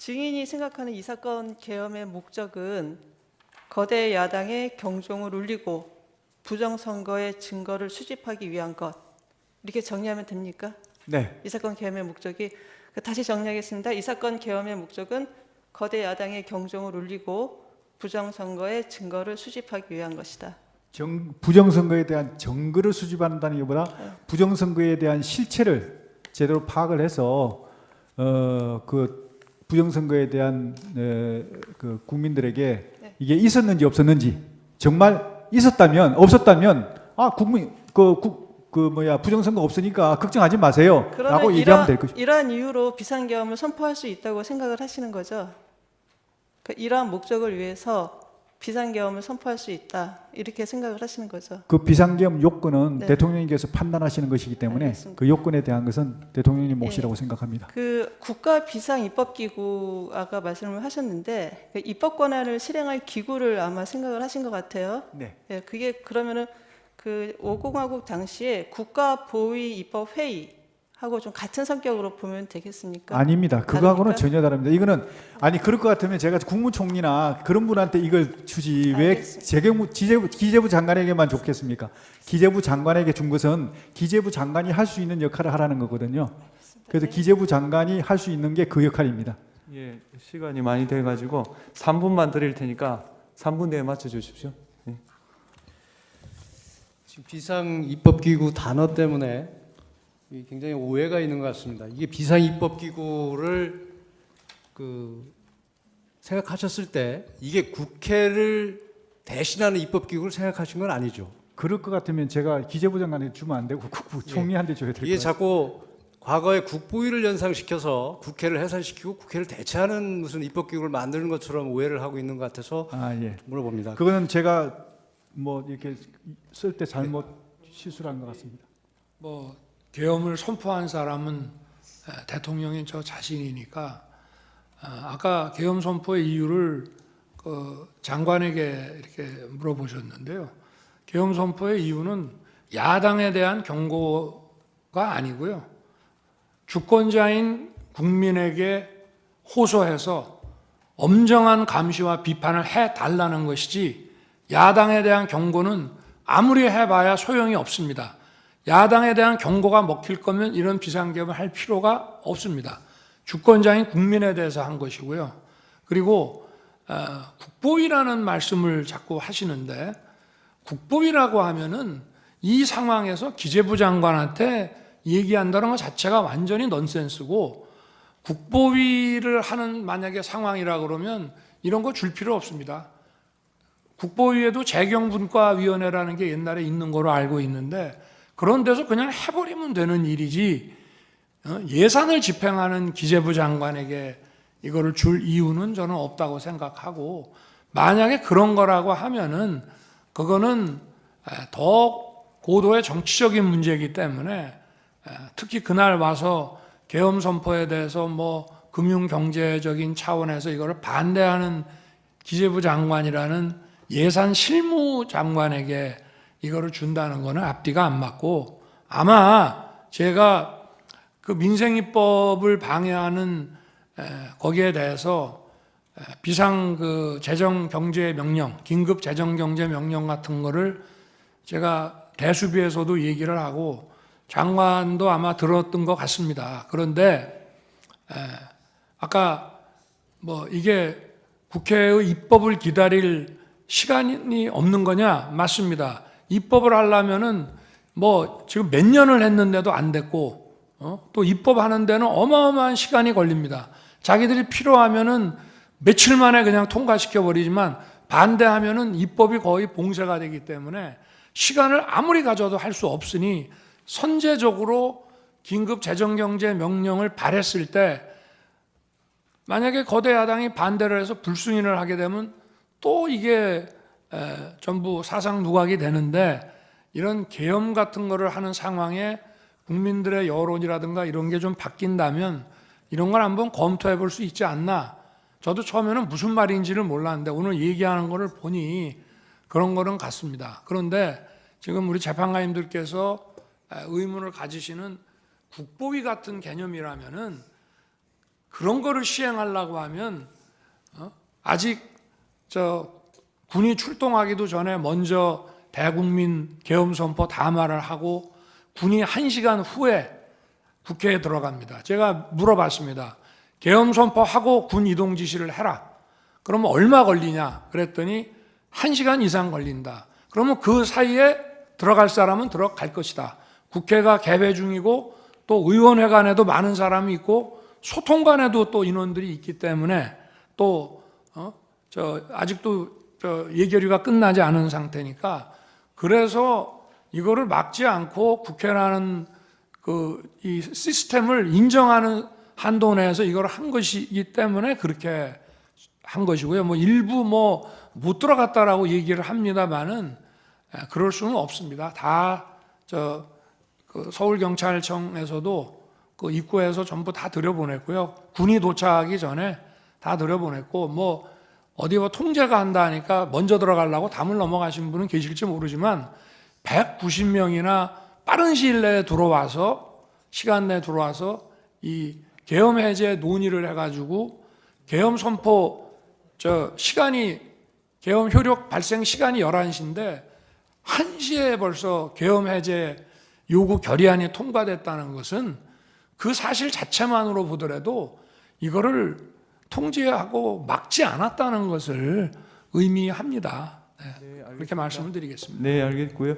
증인이 생각하는 이 사건 계엄의 목적은 거대 야당의 경종을 울리고 부정선거의 증거를 수집하기 위한 것, 이렇게 정리하면 됩니까? 네. 이 사건 계엄의 목적이, 다시 정리하겠습니다. 이 사건 계엄의 목적은 거대 야당의 경종을 울리고 부정선거의 증거를 수집하기 위한 것이다. 부정선거에 대한 증거를 수집한다는 것보다 부정선거에 대한 실체를 제대로 파악을 해서 그 부정선거에 대한 그 국민들에게 네. 이게 있었는지 없었는지, 정말 있었다면 없었다면 국민 부정선거 없으니까 걱정하지 마세요라고 그러면 얘기하면 될 것이죠. 이러한 이유로 비상계엄을 선포할 수 있다고 생각을 하시는 거죠? 이러한 목적을 위해서 비상계엄을 선포할 수 있다, 이렇게 생각을 하시는 거죠? 그 비상계엄 요건은 네. 대통령님께서 판단하시는 것이기 때문에 알겠습니다. 그 요건에 대한 것은 대통령님 몫이라고 생각합니다. 그 국가 비상 입법기구 아까 말씀을 하셨는데 그 입법 권한을 실행할 기구를 아마 생각을 하신 것 같아요. 네. 예, 그게 그러면은 그 5공화국 당시에 국가보위 입법회의하고 좀 같은 성격으로 보면 되겠습니까? 아닙니다. 그거하고는 다릅니까? 전혀 다릅니다. 이거는 그럴 것 같으면 제가 국무총리나 그런 분한테 이걸 주지 왜 기재부 장관에게만 줬겠습니까? 기재부 장관에게 준 것은 기재부 장관이 할 수 있는 역할을 하라는 거거든요. 그래서 기재부 장관이 할 수 있는 게 그 역할입니다. 예, 시간이 많이 돼가지고 3분만 드릴 테니까 3분 내에 맞춰 주십시오. 예. 지금 비상입법기구 단어 때문에 굉장히 오해가 있는 것 같습니다. 이게 비상입법기구를 생각하셨을 때 이게 국회를 대신하는 입법기구를 생각하신 건 아니죠. 그럴 것 같으면 제가 기재부 장관한테 주면 안 되고 국무총리한테 줘야 될 것 이게 같아요. 자꾸 과거에 국보위를 연상시켜서 국회를 해산시키고 국회를 대체하는 무슨 입법기구를 만드는 것처럼 오해를 하고 있는 것 같아서 예. 물어봅니다. 그거는 제가 이렇게 쓸 때 잘못 실수를 한 것 같습니다. 계엄을 선포한 사람은 대통령인 저 자신이니까 아까 계엄 선포의 이유를 장관에게 이렇게 물어보셨는데요. 계엄 선포의 이유는 야당에 대한 경고가 아니고요. 주권자인 국민에게 호소해서 엄정한 감시와 비판을 해달라는 것이지 야당에 대한 경고는 아무리 해봐야 소용이 없습니다. 야당에 대한 경고가 먹힐 거면 이런 비상계엄을 할 필요가 없습니다. 주권자인 국민에 대해서 한 것이고요. 그리고 국보위라는 말씀을 자꾸 하시는데 국보위라고 하면은 이 상황에서 기재부 장관한테 얘기한다는 것 자체가 완전히 넌센스고 국보위를 하는 만약에 상황이라 그러면 이런 거 줄 필요 없습니다. 국보위에도 재경분과위원회라는 게 옛날에 있는 거로 알고 있는데 그런 데서 그냥 해버리면 되는 일이지 예산을 집행하는 기재부 장관에게 이거를 줄 이유는 저는 없다고 생각하고 만약에 그런 거라고 하면은 그거는 더 고도의 정치적인 문제이기 때문에 특히 그날 와서 계엄 선포에 대해서 금융 경제적인 차원에서 이거를 반대하는 기재부 장관이라는 예산 실무 장관에게 이거를 준다는 것은 앞뒤가 안 맞고 아마 제가 그 민생입법을 방해하는 거기에 대해서 비상 재정 경제 명령, 긴급 재정 경제 명령 같은 거를 제가 대수비에서도 얘기를 하고 장관도 아마 들었던 것 같습니다. 그런데 아까 이게 국회의 입법을 기다릴 시간이 없는 거냐? 맞습니다. 입법을 하려면은 지금 몇 년을 했는데도 안 됐고 또 입법하는 데는 어마어마한 시간이 걸립니다. 자기들이 필요하면은 며칠 만에 그냥 통과시켜 버리지만 반대하면은 입법이 거의 봉쇄가 되기 때문에 시간을 아무리 가져도 할 수 없으니 선제적으로 긴급 재정경제 명령을 발했을 때 만약에 거대 야당이 반대를 해서 불승인을 하게 되면 또 이게 전부 사상 누각이 되는데 이런 계엄 같은 거를 하는 상황에 국민들의 여론이라든가 이런 게 좀 바뀐다면 이런 걸 한번 검토해 볼 수 있지 않나. 저도 처음에는 무슨 말인지를 몰랐는데 오늘 얘기하는 거를 보니 그런 거는 같습니다. 그런데 지금 우리 재판관님들께서 의문을 가지시는 국보위 같은 개념이라면은 그런 거를 시행하려고 하면 아직 군이 출동하기도 전에 먼저 대국민 계엄 선포 담화를 하고 군이 1시간 후에 국회에 들어갑니다. 제가 물어봤습니다. 계엄 선포하고 군 이동 지시를 해라. 그러면 얼마 걸리냐? 그랬더니 1시간 이상 걸린다. 그러면 그 사이에 들어갈 사람은 들어갈 것이다. 국회가 개회 중이고 또 의원회관에도 많은 사람이 있고 소통관에도 또 인원들이 있기 때문에 또 아직도 예결위가 끝나지 않은 상태니까 그래서 이거를 막지 않고 국회라는 이 시스템을 인정하는 한도 내에서 이걸 한 것이기 때문에 그렇게 한 것이고요. 뭐 일부 못 들어갔다라고 얘기를 합니다만은 그럴 수는 없습니다. 다 서울경찰청에서도 그 입구에서 전부 다 들여보냈고요. 군이 도착하기 전에 다 들여보냈고 어디 통제가 한다 하니까 먼저 들어가려고 담을 넘어가신 분은 계실지 모르지만 190명이나 빠른 시일 내에 시간 내에 들어와서 이 계엄 해제 논의를 해가지고 계엄 선포 계엄 효력 발생 시간이 11시인데 1시에 벌써 계엄 해제 요구 결의안이 통과됐다는 것은 그 사실 자체만으로 보더라도 이거를 통제하고 막지 않았다는 것을 의미합니다. 그렇게 말씀을 드리겠습니다. 네, 알겠고요.